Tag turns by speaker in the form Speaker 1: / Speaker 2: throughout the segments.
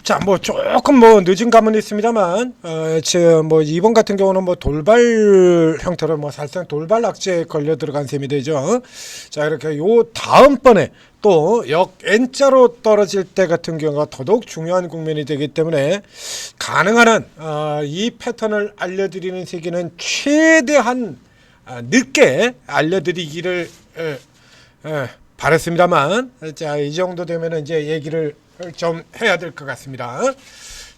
Speaker 1: 자, 뭐 조금 뭐 늦은 감은 있습니다만, 지금 뭐 이번 같은 경우는 뭐 돌발 형태로 뭐 사실상 돌발 악재에 걸려 들어간 셈이 되죠. 자, 이렇게 요 다음번에 또 역 N자로 떨어질 때 같은 경우가 더더욱 중요한 국면이 되기 때문에 가능한 한 이 패턴을 알려드리는 시기는 최대한 늦게 알려드리기를 바랬습니다만, 자, 이 정도 되면은 이제 얘기를 좀 해야 될 것 같습니다.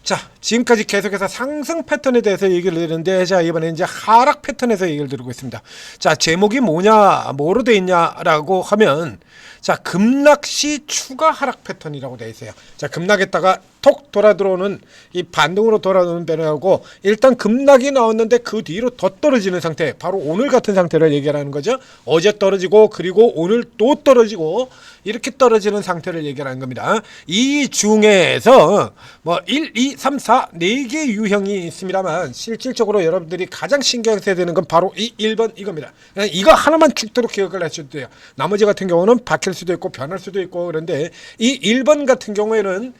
Speaker 1: 자, 지금까지 계속해서 상승 패턴에 대해서 얘기를 드리는데, 자, 이번에 이제 하락 패턴에서 얘기를 드리고 있습니다. 자, 제목이 뭐로 돼 있냐라고 하면, 자, 급락시 추가 하락 패턴이라고 되어 있어요. 자, 급락했다가 톡 돌아 들어오는 이 반등으로 돌아오는 변화고, 일단 급락이 나왔는데 그 뒤로 더 떨어지는 상태, 바로 오늘 같은 상태를 얘기하는 거죠. 어제 떨어지고 그리고 오늘 또 떨어지고 이렇게 떨어지는 상태를 얘기하는 겁니다. 이 중에서 뭐 1, 2, 3, 4 4개 유형이 있습니다만, 실질적으로 여러분들이 가장 신경 써야 되는 건 바로 이 1번 이겁니다. 그냥 이거 하나만 죽도록 기억을 하셔도 돼요. 나머지 같은 경우는 바뀔 수도 있고 변할 수도 있고, 그런데 이 1번 같은 경우에는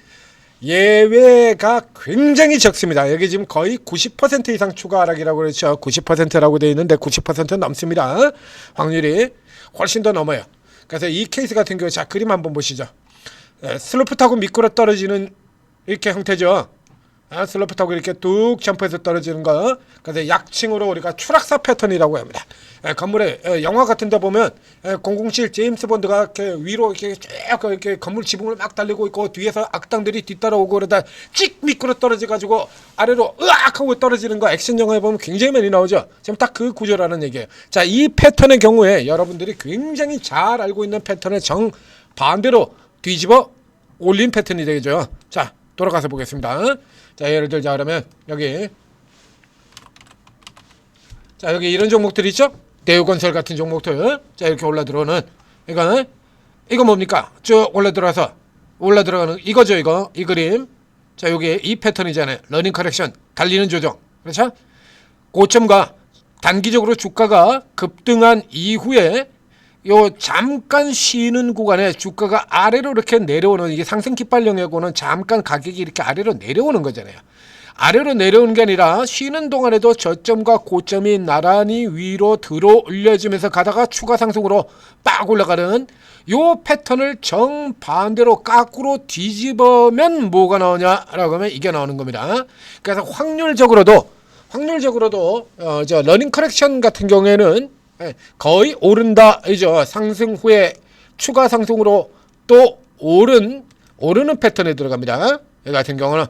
Speaker 1: 예외가 굉장히 적습니다. 여기 지금 거의 90% 이상 추가 하락이라고 그랬죠. 90%라고 되어 있는데 90% 넘습니다. 확률이 훨씬 더 넘어요. 그래서 이 케이스 같은 경우, 자, 그림 한번 보시죠. 슬로프 타고 미끄러 떨어지는 이렇게 형태죠. 슬로프 타고 이렇게 뚝 점프해서 떨어지는 거. 그래서 약칭으로 우리가 추락사 패턴이라고 합니다. 건물에 영화 같은 데 보면 007 제임스 본드가 이렇게 위로 이렇게 쭉 이렇게 건물 지붕을 막 달리고 있고, 뒤에서 악당들이 뒤따라오고 그러다 찍 미끄러 떨어져 가지고 아래로 으악 하고 떨어지는 거, 액션 영화에 보면 굉장히 많이 나오죠. 지금 딱 그 구조라는 얘기예요. 자, 이 패턴의 경우에 여러분들이 굉장히 잘 알고 있는 패턴을 정 반대로 뒤집어 올린 패턴이 되겠죠. 자, 돌아가서 보겠습니다. 자, 예를 들자 그러면 여기, 자, 여기 이런 종목들 있죠? 대우건설 같은 종목들. 자, 이렇게 올라 들어오는 이거 뭡니까? 쭉 올라 들어가는 이거죠. 이거 이 그림. 자, 여기 이 패턴이잖아요. 러닝 커렉션, 달리는 조정. 그렇죠? 고점과 단기적으로 주가가 급등한 이후에 요 잠깐 쉬는 구간에 주가가 아래로 이렇게 내려오는, 이게 상승 깃발령하고는 잠깐 가격이 이렇게 아래로 내려오는 거잖아요. 아래로 내려오는 게 아니라 쉬는 동안에도 저점과 고점이 나란히 위로 들어 올려지면서 가다가 추가 상승으로 빡 올라가는 요 패턴을 정반대로 거꾸로 뒤집으면 뭐가 나오냐라고 하면 이게 나오는 겁니다. 그래서 확률적으로도 저 러닝 커렉션 같은 경우에는 거의 오른다이죠. 상승 후에 추가 상승으로 또 오르는 패턴에 들어갑니다. 여기 같은 경우는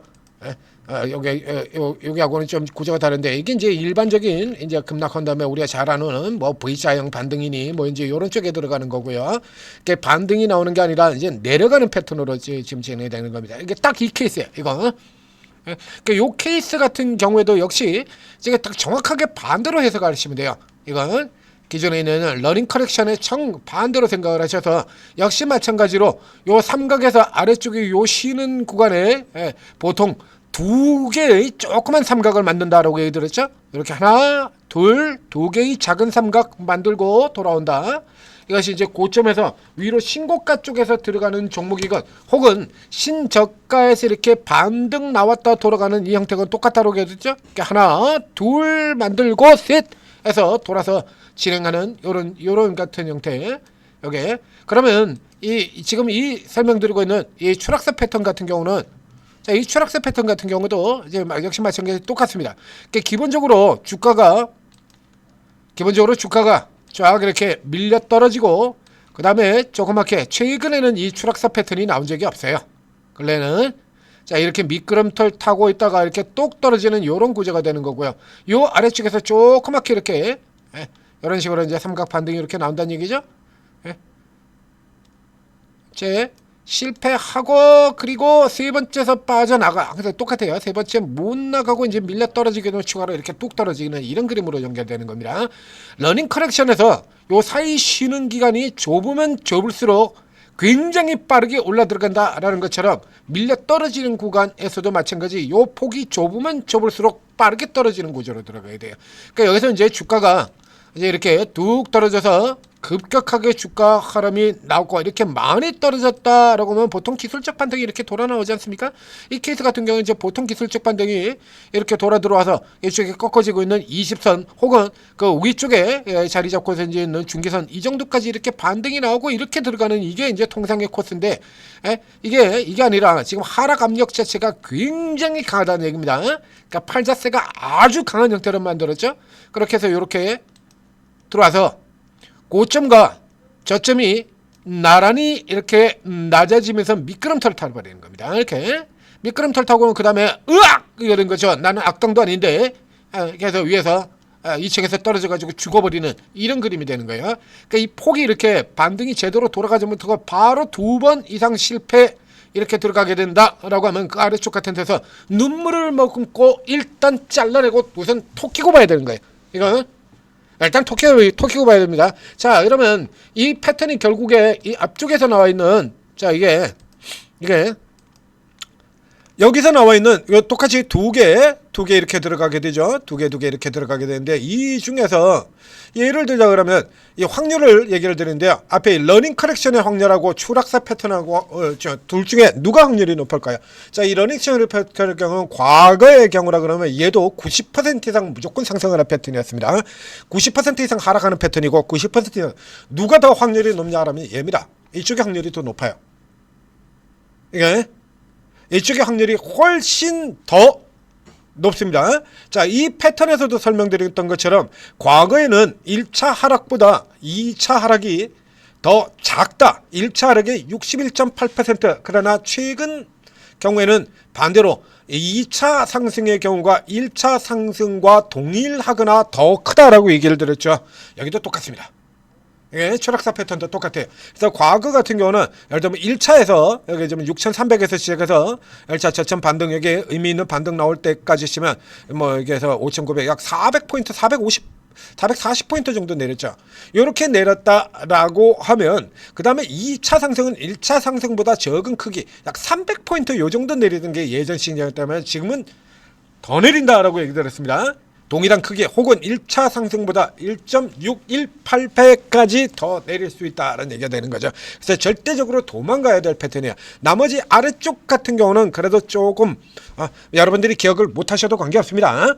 Speaker 1: 여기하고는 좀 구조가 다른데, 이게 이제 일반적인 이제 급락한 다음에 우리가 잘 아는 뭐 V자형 반등이니 뭐 이제 이런 쪽에 들어가는 거고요. 이게 반등이 나오는 게 아니라 이제 내려가는 패턴으로 지금 진행되는 겁니다. 이게 딱 이 케이스예요. 이거. 그러니까 요 케이스 같은 경우에도 역시 제가 딱 정확하게 반대로 해석하시면 돼요. 이건 기존에 있는 러닝 커렉션의 정반대로 생각을 하셔서, 역시 마찬가지로 요 삼각에서 아래쪽에 요 쉬는 구간에 보통 두 개의 조그만 삼각을 만든다라고 얘기 들었죠. 이렇게 하나, 둘, 두 개의 작은 삼각 만들고 돌아온다. 이것이 이제 고점에서 위로 신고가 쪽에서 들어가는 종목이건, 혹은 신저가에서 이렇게 반등 나왔다 돌아가는 이 형태가 똑같다고 얘기했죠. 하나, 둘 만들고 셋 해서 돌아서 진행하는 요런 같은 형태. 여기 그러면 지금 이 설명드리고 있는 이 추락세 패턴 같은 경우는, 자, 이 추락세 패턴 같은 경우도 이제 역시 마찬가지 똑같습니다. 그러니까 기본적으로 주가가 쫙 이렇게 밀려 떨어지고, 그 다음에 조그맣게 최근에는 이 추락세 패턴이 나온 적이 없어요. 근래는 자, 이렇게 미끄럼틀 타고 있다가 이렇게 똑 떨어지는 요런 구조가 되는 거고요. 요 아래쪽에서 조그맣게 이렇게 이런 식으로 이제 삼각 반등이 이렇게 나온다는 얘기죠. 제 실패하고 그리고 세 번째에서 빠져나가. 그래서 똑같아요. 세 번째 못 나가고 이제 밀려 떨어지게 되면 추가로 이렇게 뚝 떨어지는 이런 그림으로 연결되는 겁니다. 러닝 커렉션에서 요 사이 쉬는 기간이 좁으면 좁을수록 굉장히 빠르게 올라 들어간다라는 것처럼, 밀려 떨어지는 구간에서도 마찬가지 요 폭이 좁으면 좁을수록 빠르게 떨어지는 구조로 들어가야 돼요. 그러니까 여기서 이제 주가가 이제 이렇게 뚝 떨어져서 급격하게 주가 하락이 나오고 이렇게 많이 떨어졌다라고 하면 보통 기술적 반등이 이렇게 돌아 나오지 않습니까? 이 케이스 같은 경우는 이제 보통 기술적 반등이 이렇게 돌아 들어와서 이쪽에 꺾어지고 있는 20선 혹은 그 위쪽에 자리 잡고 있는 중기선 이 정도까지 이렇게 반등이 나오고 이렇게 들어가는 이게 이제 통상의 코스인데 이게 아니라 지금 하락 압력 자체가 굉장히 강하다는 얘기입니다. 그러니까 팔자세가 아주 강한 형태로 만들었죠. 그렇게 해서 이렇게 들어와서 고점과 저점이 나란히 이렇게 낮아지면서 미끄럼틀을 타버리는 겁니다. 이렇게 미끄럼틀 타고 그 다음에 으악! 이러는 거죠. 나는 악당도 아닌데 그래서 위에서 2층에서 떨어져가지고 죽어버리는 이런 그림이 되는 거예요. 그러니까 이 폭이 이렇게 반등이 제대로 돌아가지 못하고 바로 2번 이상 실패 이렇게 들어가게 된다라고 하면 그 아래쪽 같은 데서 눈물을 머금고 일단 잘라내고 우선 톡 끼고 봐야 되는 거예요. 이거 일단 톡 끼고 봐야 됩니다. 자, 그러면 이 패턴이 결국에 이 앞쪽에서 나와 있는 자 이게 여기서 나와 있는 이거 똑같이 두 개 이렇게 들어가게 되죠. 두 개 이렇게 들어가게 되는데 이 중에서 예를 들자 그러면 이 확률을 얘기를 드리는데요. 앞에 러닝 커렉션의 확률하고 추락사 패턴하고 둘 중에 누가 확률이 높을까요? 자, 이 러닝 커렉션의 패턴의 경우는 과거의 경우라 그러면 얘도 90% 이상 무조건 상승하는 패턴이었습니다. 90% 이상 하락하는 패턴이고 90% 이상 누가 더 확률이 높냐 하면 얘입니다. 이쪽의 확률이 더 높아요. 이게 이쪽의 확률이 훨씬 더 높습니다. 자, 이 패턴에서도 설명드렸던 것처럼 과거에는 1차 하락보다 2차 하락이 더 작다. 1차 하락이 61.8%. 그러나 최근 경우에는 반대로 2차 상승의 경우가 1차 상승과 동일하거나 더 크다라고 얘기를 드렸죠. 여기도 똑같습니다. 예, 추락사 패턴도 똑같아요. 그래서 과거 같은 경우는 예를 들면 1차에서 여기 좀 6,300에서 시작해서 1차 저점 반등 여기에 의미 있는 반등 나올 때까지 치면 뭐 여기에서 5,900 약 400포인트 440포인트 정도 내렸죠. 이렇게 내렸다라고 하면 그 다음에 2차 상승은 1차 상승보다 적은 크기 약 300포인트 요 정도 내리던 게 예전 시장이었다면 지금은 더 내린다라고 얘기 드렸습니다. 동일한 크기 혹은 1차 상승보다 1.618배까지 더 내릴 수 있다는 얘기가 되는 거죠. 그래서 절대적으로 도망가야 될 패턴이야. 나머지 아래쪽 같은 경우는 그래도 조금 여러분들이 기억을 못하셔도 관계없습니다.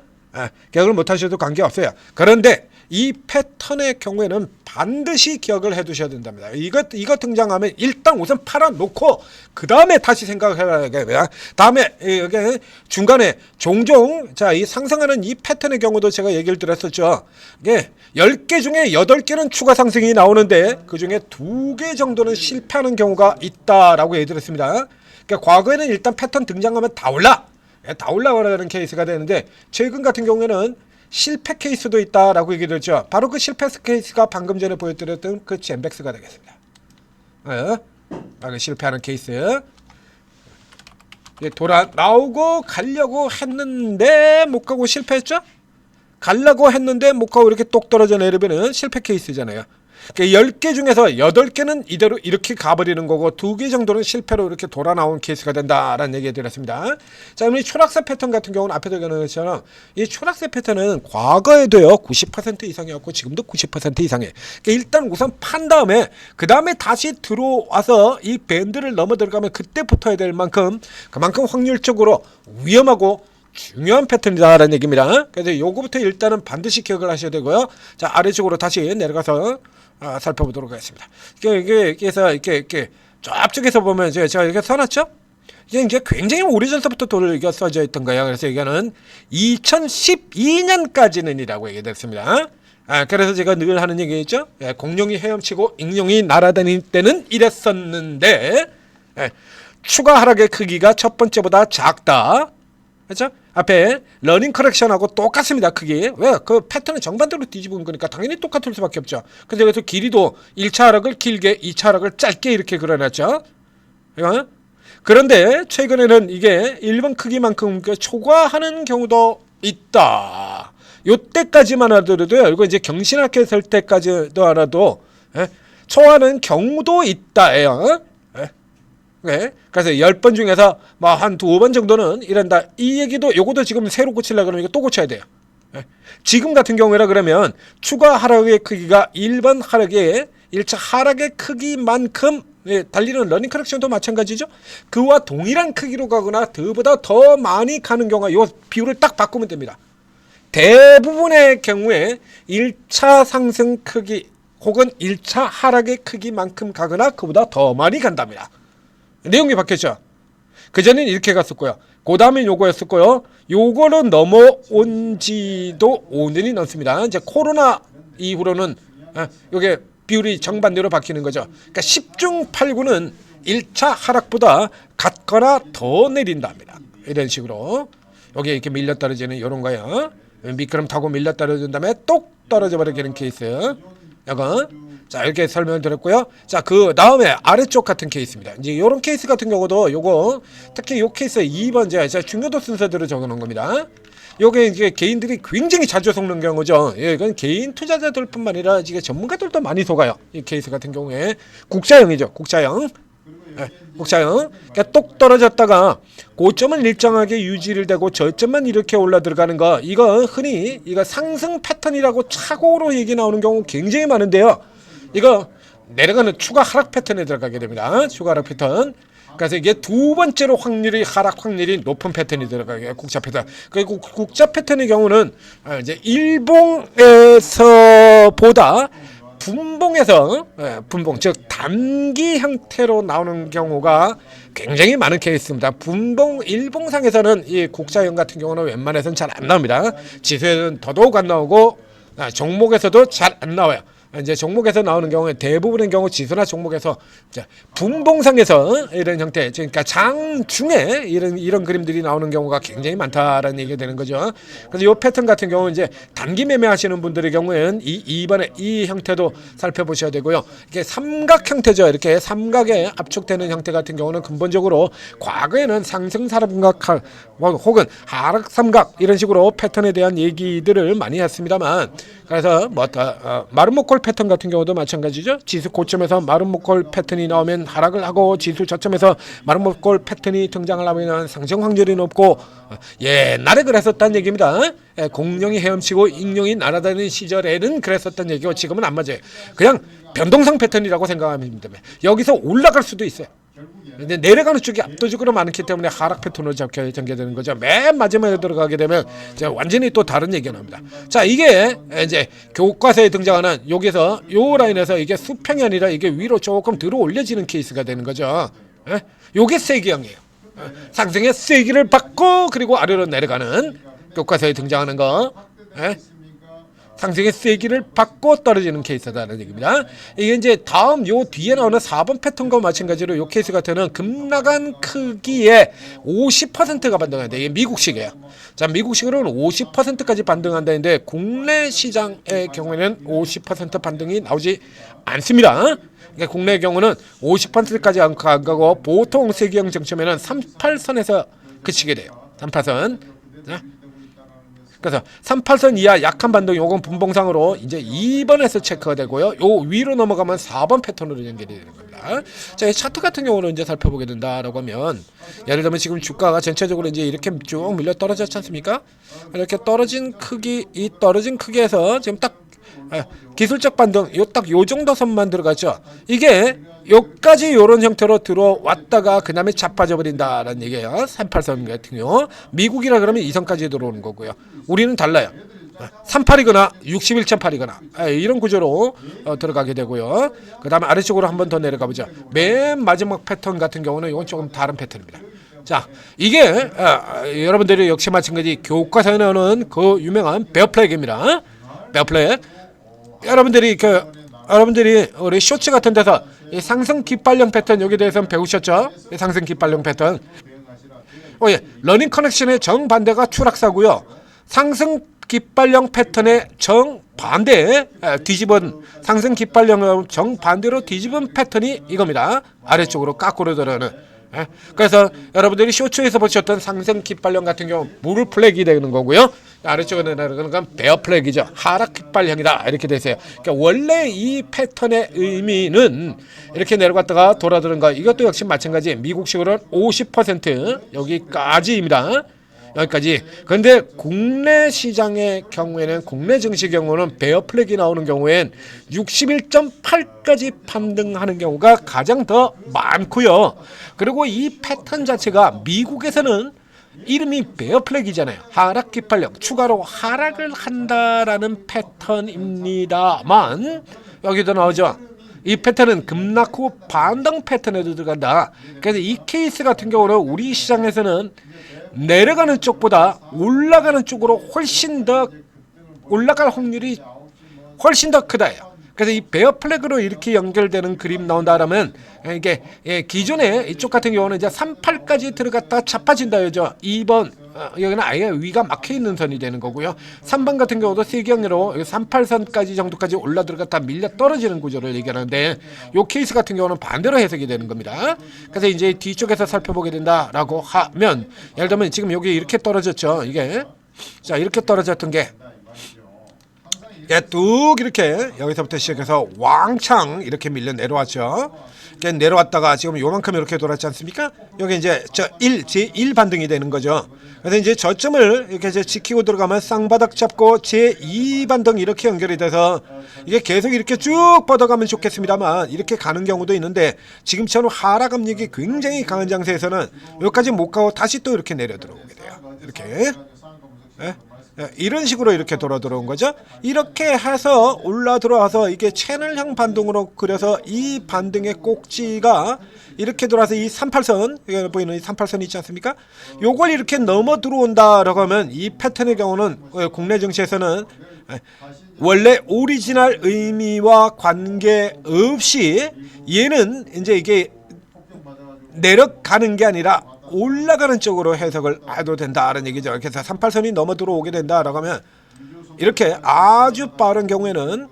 Speaker 1: 기억을 못하셔도 관계없어요. 그런데 이 패턴의 경우에는 반드시 기억을 해두셔야 된답니다. 이거 등장하면 일단 우선 팔아놓고 그 다음에 다시 생각해야 됩니다. 다음에 여기 중간에 종종 이 상승하는 이 패턴의 경우도 제가 얘기를 드렸었죠. 이게 10개 중에 8개는 추가 상승이 나오는데 그 중에 2개 정도는 실패하는 경우가 있다라고 얘기드렸습니다. 그러니까 과거에는 일단 패턴 등장하면 다 올라가는 케이스가 되는데 최근 같은 경우에는 실패 케이스도 있다라고 얘기했죠. 바로 그 실패 케이스가 방금 전에 보여드렸던 그 젠백스가 되겠습니다. 실패하는 케이스. 돌아 나오고 가려고 했는데 못 가고 실패했죠? 가려고 했는데 못 가고 이렇게 똑 떨어져 내리면은 실패 케이스잖아요. 그러니까 10개 중에서 8개는 이대로 이렇게 가버리는 거고 2개 정도는 실패로 이렇게 돌아 나온 케이스가 된다라는 얘기 드렸습니다. 자, 그럼 이 추락세 패턴 같은 경우는 앞에도 얘기한 것처럼 이 추락세 패턴은 과거에도요 90% 이상이었고 지금도 90% 이상이에요. 그러니까 일단 우선 판 다음에 그 다음에 다시 들어와서 이 밴드를 넘어 들어가면 그때 붙어야 될 만큼 그만큼 확률적으로 위험하고 중요한 패턴이다라는 얘기입니다. 그래서 요거부터 일단은 반드시 기억을 하셔야 되고요. 자, 아래쪽으로 다시 내려가서 살펴보도록 하겠습니다. 그래서 이렇게 앞쪽에서 보면 제가 이렇게 써놨죠? 이제 굉장히 오래전부터 돈을 써져 있던 거예요. 그래서 이거는 2012년까지는이라고 얘기했습니다. 그래서 제가 늘 하는 얘기겠죠? 공룡이 헤엄치고 익룡이 날아다닐 때는 이랬었는데 추가 하락의 크기가 첫 번째보다 작다. 그렇죠? 앞에 러닝 커렉션하고 똑같습니다. 크기. 왜? 그 패턴은 정반대로 뒤집은 거니까 당연히 똑같을 수밖에 없죠. 근데 그래서 길이도 1차 하락을 길게 2차 하락을 짧게 이렇게 그려놨죠. 그런데 최근에는 이게 1번 크기만큼 초과하는 경우도 있다. 요때까지만 하더라도요. 이거 이제 경신학회 설 때까지도 하나도 초과하는 경우도 있다예요. 네. 그래서 10번 중에서 뭐 한 2번 정도는 이런다. 이 얘기도 요것도 지금 새로 고치려고 그러면 이거 또 고쳐야 돼요. 네. 지금 같은 경우라 그러면 추가 하락의 크기가 1번 하락의 1차 하락의 크기만큼 달리는 러닝 커넥션도 마찬가지죠. 그와 동일한 크기로 가거나 그보다 더 많이 가는 경우가 이 비율을 딱 바꾸면 됩니다. 대부분의 경우에 1차 상승 크기 혹은 1차 하락의 크기만큼 가거나 그보다 더 많이 간답니다. 내용이 바뀌었죠. 그전엔 이렇게 갔었고요. 그 다음에 요거였었고요. 요거로 넘어온 지도 5년이 넘습니다. 이제 코로나 이후로는 요게 비율이 정반대로 바뀌는 거죠. 그러니까 10중 8구는 1차 하락보다 같거나 더 내린답니다. 이런 식으로 여기 이렇게 밀려 떨어지는 이런 거요. 미끄럼 타고 밀려 떨어진 다음에 똑 떨어져 버리는 케이스. 이거 자 이렇게 설명을 드렸고요. 자 그 다음에 아래쪽 같은 케이스입니다. 이제 이런 케이스 같은 경우도 요거 특히 요 케이스 2번째 제가 중요도 순서대로 적어놓은 겁니다. 요게 이제 개인들이 굉장히 자주 속는 경우죠. 예, 이건 개인 투자자들뿐만 아니라 이게 전문가들도 많이 속아요. 이 케이스 같은 경우에 국자형이죠. 국자형. 네, 국자형. 그러니까 똑 떨어졌다가 고점은 일정하게 유지를 되고 저점만 이렇게 올라 들어가는 거. 이거 흔히 이거 상승 패턴이라고 착오로 얘기 나오는 경우 굉장히 많은데요. 이거 내려가는 추가 하락 패턴에 들어가게 됩니다. 추가 하락 패턴. 그래서 이게 두 번째로 하락 확률이 높은 패턴이 들어가게 국자 패턴. 그리고 국자 패턴의 경우는 이제 일봉에서보다 분봉 즉 단기 형태로 나오는 경우가 굉장히 많은 케이스입니다. 일봉상에서는 이 국자형 같은 경우는 웬만해서는 잘 안 나옵니다. 지수에는 더더욱 안 나오고 종목에서도 잘 안 나와요. 이제 종목에서 나오는 경우에 대부분의 경우 지수나 종목에서 분봉상에서 이런 형태, 그러니까 장중에 이런 그림들이 나오는 경우가 굉장히 많다라는 얘기가 되는 거죠. 그래서 이 패턴 같은 경우는 이제 단기 매매하시는 분들의 경우에는 이번에 이 형태도 살펴보셔야 되고요. 이게 삼각 형태죠. 이렇게 삼각에 압축되는 형태 같은 경우는 근본적으로 과거에는 상승 삼각 혹은 하락 삼각 이런 식으로 패턴에 대한 얘기들을 많이 했습니다만, 그래서 마른 목골 패턴 같은 경우도 마찬가지죠. 지수 고점에서 마른 목골 패턴이 나오면 하락을 하고 지수 저점에서 마른 목골 패턴이 등장을 하면 상승 확률이 높고, 옛날에 그랬었다는 얘기입니다. 공룡이 헤엄치고 익룡이 날아다니는 시절에는 그랬었던 얘기고 지금은 안 맞아요. 그냥 변동성 패턴이라고 생각하면 됩니다. 여기서 올라갈 수도 있어요. 근데 내려가는 쪽이 압도적으로 많기 때문에 하락 패턴으로 전개되는 거죠. 맨 마지막에 들어가게 되면 이제 완전히 또 다른 얘기가 나옵니다. 자, 이게 이제 교과서에 등장하는 여기서 요 라인에서 이게 수평이 아니라 이게 위로 조금 들어 올려지는 케이스가 되는 거죠. 요게 세기형이에요. 상승의 세기를 받고 그리고 아래로 내려가는 교과서에 등장하는 거. 상승의 세기를 받고 떨어지는 케이스다라는 얘기입니다. 이게 이제 다음 요 뒤에 나오는 4번 패턴과 마찬가지로 요 케이스 같은 급락한 크기의 50%가 반등한다. 이게 미국식이에요. 자, 미국식으로는 50%까지 반등한다는데 국내 시장의 경우에는 50% 반등이 나오지 않습니다. 그러니까 국내의 경우는 50%까지 안 가고 보통 세기형 정점에는 38선에서 그치게 돼요. 38선. 그래서 38선 이하 약한 반등 요건 분봉상으로 이제 2번에서 체크가 되고요. 요 위로 넘어가면 4번 패턴으로 연결이 되는 겁니다. 자, 이 차트 같은 경우는 이제 살펴보게 된다라고 하면 예를 들면 지금 주가가 전체적으로 이제 이렇게 쭉 밀려 떨어졌지 않습니까? 이렇게 떨어진 크기에서 지금 딱 기술적 반등 요 정도 선만 들어가죠. 이게 요까지 요런 형태로 들어왔다가 그 다음에 자빠져 버린다라는 얘기예요. 38선 같은 경우 미국이라 그러면 2선까지 들어오는 거고요. 우리는 달라요. 38이거나 61.8이거나 이런 구조로 들어가게 되고요. 그 다음에 아래쪽으로 한 번 더 내려가 보죠. 맨 마지막 패턴 같은 경우는 이건 조금 다른 패턴입니다. 자, 이게 여러분들이 역시 마찬가지 교과서에 나오는 그 유명한 베어 플래그입니다. 베어 플래그. 여러분들이 우리 쇼츠 같은 데서 이 상승 깃발령 패턴 여기에 대해서는 배우셨죠? 이 상승 깃발령 패턴. 러닝 커넥션의 정반대가 추락사고요. 상승 깃발령 패턴의 정반대 뒤집은 상승 깃발령 정반대로 뒤집은 패턴이 이겁니다. 아래쪽으로 까꾸로 들어오는. 그래서 여러분들이 쇼츠에서 보셨던 상승 깃발령 같은 경우 물 플래그이 되는 거고요. 아래쪽에 내려가는 건 베어 플래그이죠. 하락 깃발령이다 이렇게 되세요. 그러니까 원래 이 패턴의 의미는 이렇게 내려갔다가 돌아드는 거. 이것도 역시 마찬가지. 미국식으로는 50% 여기까지입니다. 여기까지. 그런데 국내 시장의 경우에는, 국내 증시 경우는 베어 플래기 나오는 경우엔 61.8까지 반등하는 경우가 가장 더 많고요. 그리고 이 패턴 자체가 미국에서는 이름이 베어 플래기잖아요. 하락 기팔력, 추가로 하락을 한다라는 패턴입니다만 여기도 나오죠. 이 패턴은 급락 후 반등 패턴에도 들어간다. 그래서 이 케이스 같은 경우는 우리 시장에서는 내려가는 쪽보다 올라가는 쪽으로 훨씬 더 올라갈 확률이 훨씬 더 크다예요. 그래서 이 베어 플래그로 이렇게 연결되는 그림 나온다라면 이게 기존에 이쪽 같은 경우는 이제 38까지 들어갔다 자빠진다죠. 2번 여기는 아예 위가 막혀 있는 선이 되는 거고요. 3번 같은 경우도 세경으로 38선까지 정도까지 올라 들어갔다 밀려 떨어지는 구조를 얘기하는데 요 케이스 같은 경우는 반대로 해석이 되는 겁니다. 그래서 이제 뒤쪽에서 살펴보게 된다라고 하면 예를 들면 지금 여기 이렇게 떨어졌죠. 이게 자 이렇게 떨어졌던 게 뚝 이렇게 여기서부터 시작해서 왕창 이렇게 밀려 내려왔죠. 내려왔다가 지금 요만큼 이렇게 돌았지 않습니까? 여기 이제 제1 반등이 되는 거죠. 그래서 이제 저점을 이렇게 이제 지키고 들어가면 쌍바닥 잡고 제2 반등 이렇게 연결이 돼서 이게 계속 이렇게 쭉 뻗어가면 좋겠습니다만 이렇게 가는 경우도 있는데 지금처럼 하락 압력이 굉장히 강한 장세에서는 여기까지 못 가고 다시 또 이렇게 내려 들어오게 돼요. 이렇게. 이런 식으로 이렇게 돌아 들어온 거죠. 이렇게 해서 올라 들어와서 이게 채널형 반등으로 그려서 이 반등의 꼭지가 이렇게 돌아서 이 38선, 여기 보이는 이 38선 있지 않습니까? 요걸 이렇게 넘어 들어온다라고 하면 이 패턴의 경우는 국내 증시에서는 원래 오리지널 의미와 관계없이 얘는 이제 이게 내려가는 게 아니라 올라가는 쪽으로 해석을 해도 된다는 얘기죠. 그래서 38선이 넘어 들어오게 된다라고 하면 이렇게 아주 빠른 경우에는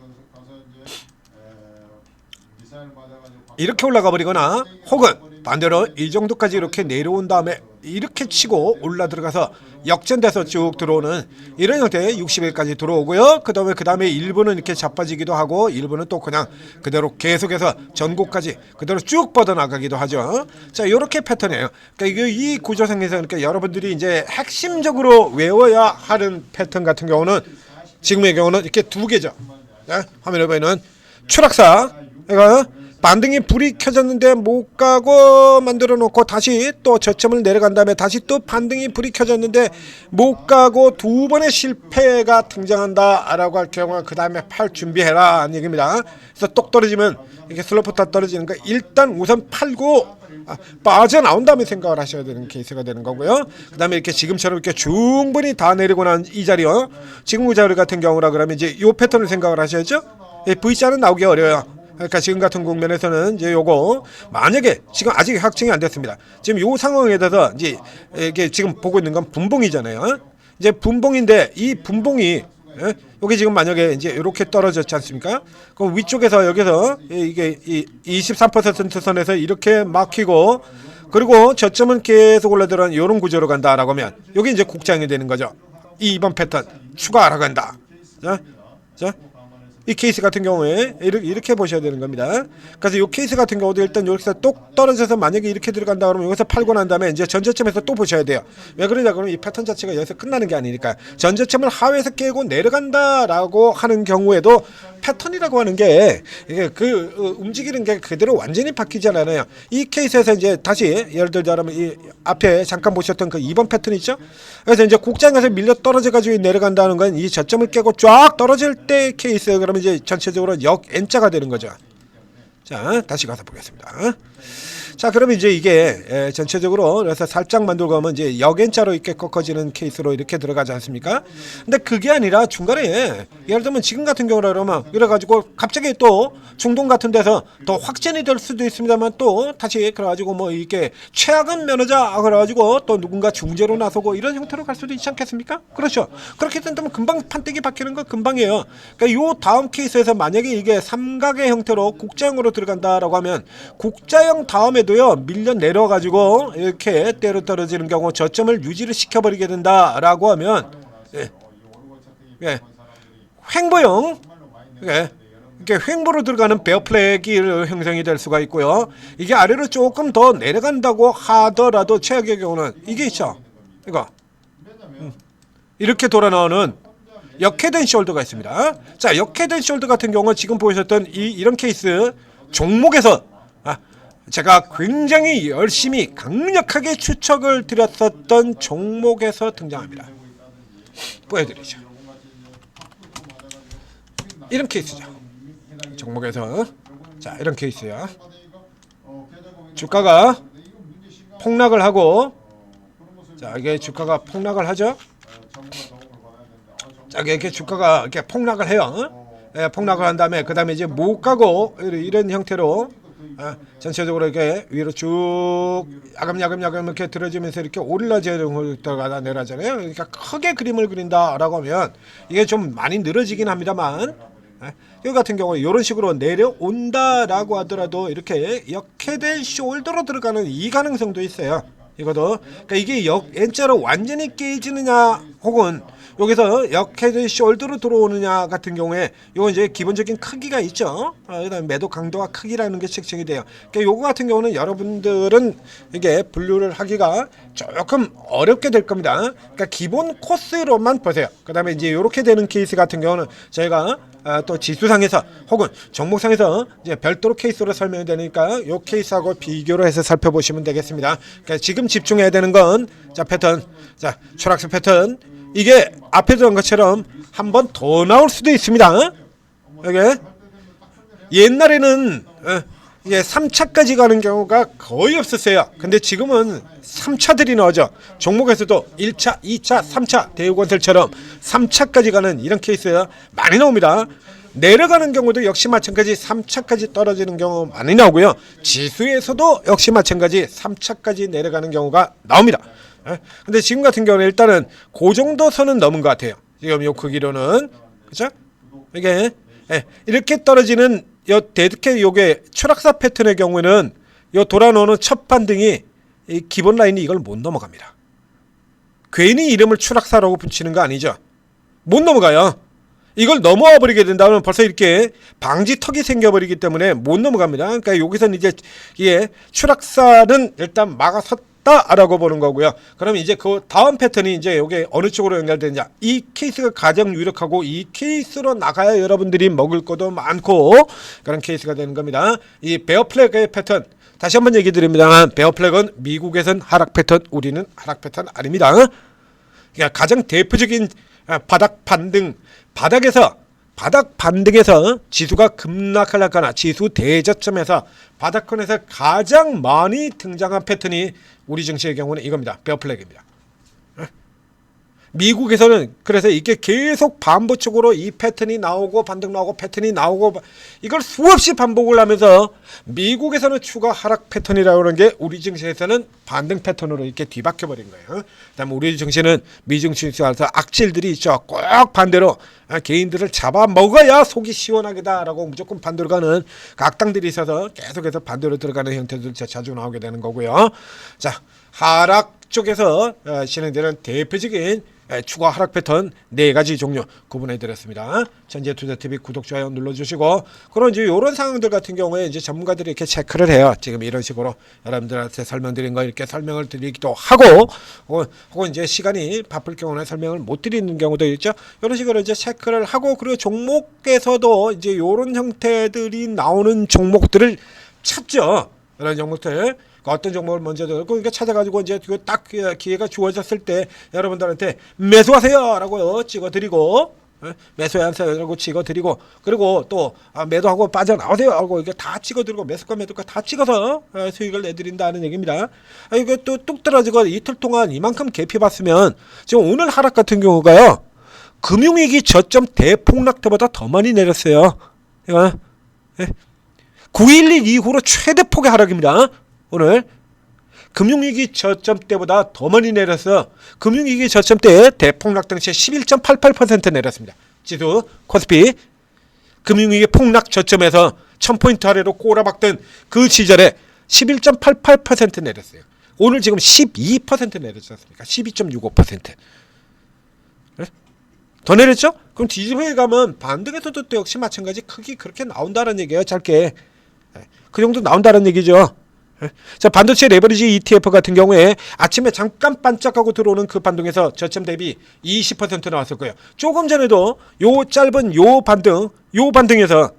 Speaker 1: 이렇게 올라가 버리거나 혹은 반대로 이 정도까지 이렇게 내려온 다음에 이렇게 치고 올라 들어가서 역전돼서 쭉 들어오는 이런 형태의 60일까지 들어오고요. 그 다음에 일부는 이렇게 자빠지기도 하고 일부는 또 그냥 그대로 계속해서 전고까지 그대로 쭉 뻗어나가기도 하죠. 자, 이렇게 패턴이에요. 그러니까 이 구조상에서 그러니까 여러분들이 이제 핵심적으로 외워야 하는 패턴 같은 경우는 지금의 경우는 이렇게 두 개죠. 네? 화면에 보이는 추락사, 이거 반등이 불이 켜졌는데 못 가고 만들어 놓고 다시 또 저점을 내려간 다음에 다시 또 반등이 불이 켜졌는데 못 가고 두 번의 실패가 등장한다라고 할 경우 그 다음에 팔 준비해라 하는 얘기입니다. 그래서 똑 떨어지면 이렇게 슬로프 다 떨어지는 거 일단 우선 팔고 빠져나온 다음에 생각을 하셔야 되는 케이스가 되는 거고요. 그 다음에 이렇게 지금처럼 이렇게 충분히 다 내리고 난 이 자리요. 지금 이 자리 같은 경우라 그러면 이제 이 패턴을 생각을 하셔야죠. V자는 나오기 어려워요. 그러니까 지금 같은 국면에서는 이제 요거 만약에 지금 아직 확정이 안 됐습니다. 지금 요 상황에 대해서 이제 이게 지금 보고 있는 건 분봉이잖아요. 이제 분봉인데 이 분봉이 여기 지금 만약에 이제 이렇게 떨어졌지 않습니까? 그럼 위쪽에서 여기서 이게 이 23% 선에서 이렇게 막히고 그리고 저점은 계속 올라들어가는 이런 구조로 간다라고 하면 여기 이제 국장이 되는 거죠. 이 2번 패턴 추가하러 간다. 자. 이 케이스 같은 경우에 이렇게 보셔야 되는 겁니다. 그래서 이 케이스 같은 경우도 일단 여기서 똑 떨어져서 만약에 이렇게 들어간다 그러면 여기서 팔고 난 다음에 이제 전저점에서 또 보셔야 돼요. 왜 그러냐 그러면 이 패턴 자체가 여기서 끝나는 게 아니니까 전저점을 하회에서 깨고 내려간다라고 하는 경우에도 패턴이라고 하는 게 이게 움직이는 게 그대로 완전히 바뀌지 않아요. 이 케이스에서 이제 다시 예를 들자면 이 앞에 잠깐 보셨던 그 2번 패턴 있죠? 그래서 이제 곡장에서 밀려 떨어져 가지고 내려간다는 건 이 저점을 깨고 쫙 떨어질 때 케이스 그러면 이제 전체적으로 역 N자가 되는 거죠. 자, 다시 가서 보겠습니다. 자, 그러면 이제 이게 전체적으로 그래서 살짝 만들고 가면 이제 역N자로 이렇게 꺾어지는 케이스로 이렇게 들어가지 않습니까? 근데 그게 아니라 중간에 예를 들면 지금 같은 경우라 그러면 이래가지고 갑자기 또 중동 같은 데서 더 확전이 될 수도 있습니다만 또 다시 그래가지고 뭐 이렇게 최악은 면허자 그래가지고 또 누군가 중재로 나서고 이런 형태로 갈 수도 있지 않겠습니까? 그렇죠. 그렇게 된다면 금방 판때기 바뀌는 건 금방이에요. 그러니까 요 다음 케이스에서 만약에 이게 삼각의 형태로 국자형으로 들어간다라고 하면 국자형 다음에 도요 밀려 내려가지고 이렇게 때려 떨어지는 경우 저점을 유지를 시켜버리게 된다라고 하면 횡보형 이렇게 횡보로 들어가는 베어 플래기 형성이 될 수가 있고요. 이게 아래로 조금 더 내려간다고 하더라도 최악의 경우는 이게 있죠. 이거 이렇게 돌아 나오는 역헤드앤 숄더가 있습니다. 자, 역헤드앤 숄더 같은 경우는 지금 보셨던 이런 케이스 종목에서 제가 굉장히 열심히 강력하게 추적을 드렸었던 종목에서 등장합니다. 보여드리죠. 이런 케이스죠. 종목에서 자, 이런 케이스야. 주가가 폭락을 하고, 자, 이게 주가가 폭락을 하죠. 자, 이렇게 주가가 이렇게 폭락을 해요. 예, 폭락을 한 다음에 그 다음에 이제 못 가고 이런 형태로 전체적으로 이렇게 위로 쭉 야금야금 이렇게 들어지면서 이렇게 올라가다 내려가잖아요. 그러니까 크게 그림을 그린다라고 하면 이게 좀 많이 늘어지긴 합니다만, 이 같은 경우에 이런 식으로 내려온다라고 하더라도 이렇게 역헤드 숄더로 들어가는 이 가능성도 있어요. 이것도 그러니까 이게 N자로 완전히 깨지느냐 혹은 여기서 역헤드 숄더로 들어오느냐 같은 경우에 이건 이제 기본적인 크기가 있죠. 그다음에 매도 강도와 크기라는 게 측정이 돼요. 그러니까 요거 같은 경우는 여러분들은 이게 분류를 하기가 조금 어렵게 될 겁니다. 그러니까 기본 코스로만 보세요. 그다음에 이제 이렇게 되는 케이스 같은 경우는 저희가 또 지수상에서 혹은 종목상에서 이제 별도로 케이스로 설명이 되니까 이 케이스하고 비교를 해서 살펴보시면 되겠습니다. 그러니까 지금 집중해야 되는 건 자, 패턴, 자, 추락세 패턴. 이게 앞에 던 것처럼 한 번 더 나올 수도 있습니다. 이게 옛날에는 이게 3차까지 가는 경우가 거의 없었어요. 근데 지금은 3차들이 나오죠. 종목에서도 1차, 2차, 3차 대우건설처럼 3차까지 가는 이런 케이스가 많이 나옵니다. 내려가는 경우도 역시 마찬가지 3차까지 떨어지는 경우 많이 나오고요. 지수에서도 역시 마찬가지 3차까지 내려가는 경우가 나옵니다. 근데 지금 같은 경우는 일단은 그 정도 선은 넘은 것 같아요. 지금 요 크기로는. 그죠? 이게 이렇게 떨어지는 요 데드캣 요게 추락사 패턴의 경우에는 요 돌아놓는 첫 반등이 이 기본 라인이 이걸 못 넘어갑니다. 괜히 이름을 추락사라고 붙이는 거 아니죠? 못 넘어가요. 이걸 넘어와 버리게 된다면 벌써 이렇게 방지턱이 생겨버리기 때문에 못 넘어갑니다. 그러니까 여기서는 이제 이게 추락사는 일단 막아섰다라고 보는 거고요. 그러면 이제 그 다음 패턴이 이제 이게 어느 쪽으로 연결되느냐. 이 케이스가 가장 유력하고 이 케이스로 나가야 여러분들이 먹을 것도 많고 그런 케이스가 되는 겁니다. 이 베어 플래그의 패턴. 다시 한번 얘기 드립니다만 베어 플래그는 미국에선 하락 패턴, 우리는 하락 패턴 아닙니다. 그러니까 가장 대표적인 바닥 반등, 바닥 반등에서 지수가 급락하거나 지수 대저점에서 바닥권에서 가장 많이 등장한 패턴이 우리 증시의 경우는 이겁니다. 베어 플래그입니다. 미국에서는 그래서 이게 계속 반복적으로 이 패턴이 나오고 반등 나오고 패턴이 나오고 이걸 수없이 반복을 하면서 미국에서는 추가 하락 패턴이라고 하는 게 우리 증시에서는 반등 패턴으로 이렇게 뒤바뀌어 버린 거예요. 그다음에 우리 증시는 미증시에서 악질들이 있죠. 꼭 반대로 개인들을 잡아먹어야 속이 시원하게다라고 무조건 반대로 가는 악당들이 있어서 계속해서 반대로 들어가는 형태들 자주 나오게 되는 거고요. 자, 하락 쪽에서 진행되는 대표적인 추가 하락 패턴 4가지 종류 구분해 드렸습니다. 전재투자TV 구독, 좋아요 눌러주시고, 그런 이제 이런 상황들 같은 경우에 이제 전문가들이 이렇게 체크를 해요. 지금 이런 식으로 여러분들한테 설명드린 거 이렇게 설명을 드리기도 하고, 혹은 이제 시간이 바쁠 경우는 설명을 못 드리는 경우도 있죠. 이런 식으로 이제 체크를 하고, 그리고 종목에서도 이제 이런 형태들이 나오는 종목들을 찾죠. 이런 종목들. 어떤 종목을 먼저 들고 그러니까 찾아가지고 이제 딱 기회가 주어졌을 때 여러분들한테 매수하세요라고 찍어드리고, 매수하세요라고 찍어드리고, 그리고 또 매도하고 빠져나오세요 하고 이게 다 찍어드리고 매수가 매도가 다 찍어서 수익을 내드린다는 얘기입니다. 이게 또 뚝 떨어지고 이틀 동안 이만큼 개피 봤으면 지금 오늘 하락 같은 경우가요, 금융위기 저점 대폭락 때보다 더 많이 내렸어요. 9.11 이후로 최대폭의 하락입니다. 오늘 금융위기 저점 때보다 더 많이 내려서 금융위기 저점 때 대폭락 당시에 11.88% 내렸습니다. 지수 코스피 금융위기 폭락 저점에서 1000포인트 아래로 꼬라박던 그 시절에 11.88% 내렸어요. 오늘 지금 12% 내렸지 않습니까? 12.65%. 더 내렸죠? 그럼 뒤집어 가면 반등에서도 또 역시 마찬가지 크기 그렇게 나온다는 얘기예요. 짧게 그 정도 나온다는 얘기죠. 자, 반도체 레버리지 ETF 같은 경우에 아침에 잠깐 반짝하고 들어오는 그 반등에서 저점 대비 20% 나왔을 거예요. 조금 전에도 요 짧은 요 반등에서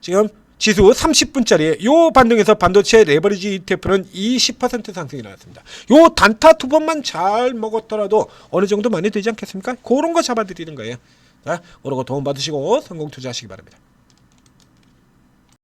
Speaker 1: 지금 지수 30분짜리 요 반등에서 반도체 레버리지 ETF는 20% 상승이 나왔습니다. 요 단타 두 번만 잘 먹었더라도 어느 정도 많이 되지 않겠습니까? 그런 거 잡아드리는 거예요. 자, 오늘 거 도움 받으시고 성공 투자하시기 바랍니다.